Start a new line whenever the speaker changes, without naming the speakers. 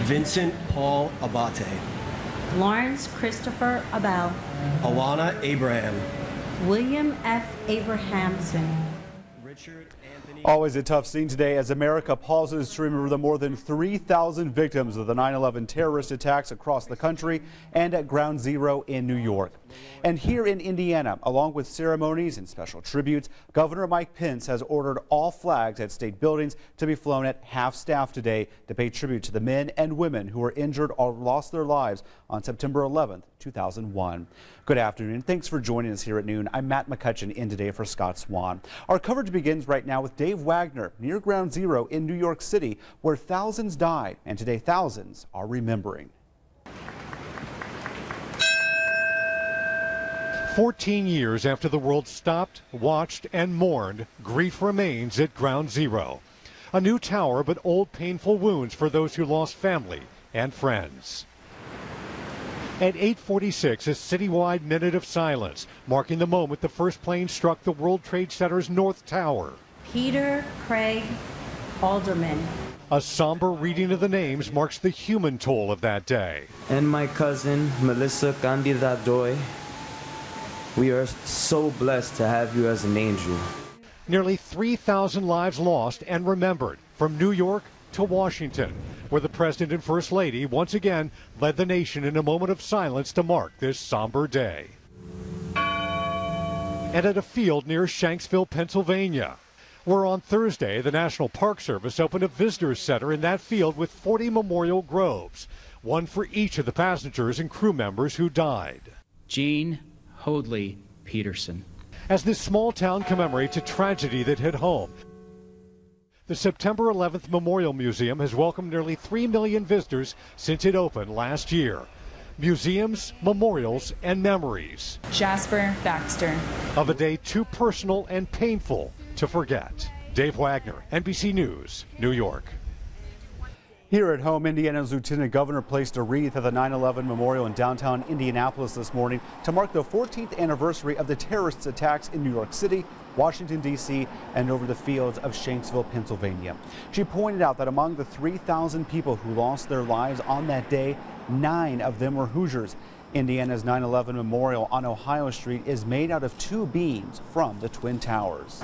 Vincent Paul Abate.
Lawrence Christopher Abel.
Alana Abraham.
William F. Abrahamson.
Richard Anthony.
Always a tough scene today as America pauses to remember the more than 3,000 victims of the 9/11 terrorist attacks across the country and at Ground Zero in New York. And here in Indiana, along with ceremonies and special tributes, Governor Mike Pence has ordered all flags at state buildings to be flown at half-staff today to pay tribute to the men and women who were injured or lost their lives on September 11th, 2001. Good afternoon. Thanks for joining us here at noon. I'm Matt McCutcheon in today for Scott Swan. Our coverage begins right now with Dave Wagner near Ground Zero in New York City, where thousands died, and today thousands are remembering.
14 years after the world stopped, watched, and mourned, grief remains at Ground Zero. A new tower, but old painful wounds for those who lost family and friends. At 8:46, a citywide minute of silence, marking the moment the first plane struck the World Trade Center's North Tower.
Peter Craig Alderman.
A somber reading of the names marks the human toll of that day.
And my cousin, Melissa Candidadoy. We are so blessed to have you as an angel.
Nearly 3,000 lives lost and remembered, from New York to Washington, where the President and First Lady once again led the nation in a moment of silence to mark this somber day. And at a field near Shanksville, Pennsylvania, where on Thursday the National Park Service opened a visitor's center in that field with 40 memorial groves, one for each of the passengers and crew members who died.
Gene Hoadley Peterson.
As this small town commemorates a tragedy that hit home, the September 11th Memorial Museum has welcomed nearly 3 million visitors since it opened last year. Museums, memorials, and memories.
Jasper Baxter.
Of a day too personal and painful to forget. Dave Wagner, NBC News, New York.
Here at home, Indiana's Lieutenant Governor placed a wreath at the 9/11 Memorial in downtown Indianapolis this morning to mark the 14th anniversary of the terrorist attacks in New York City, Washington, D.C., and over the fields of Shanksville, Pennsylvania. She pointed out that among the 3,000 people who lost their lives on that day, 9 of them were Hoosiers. Indiana's 9/11 Memorial on Ohio Street is made out of 2 beams from the Twin Towers.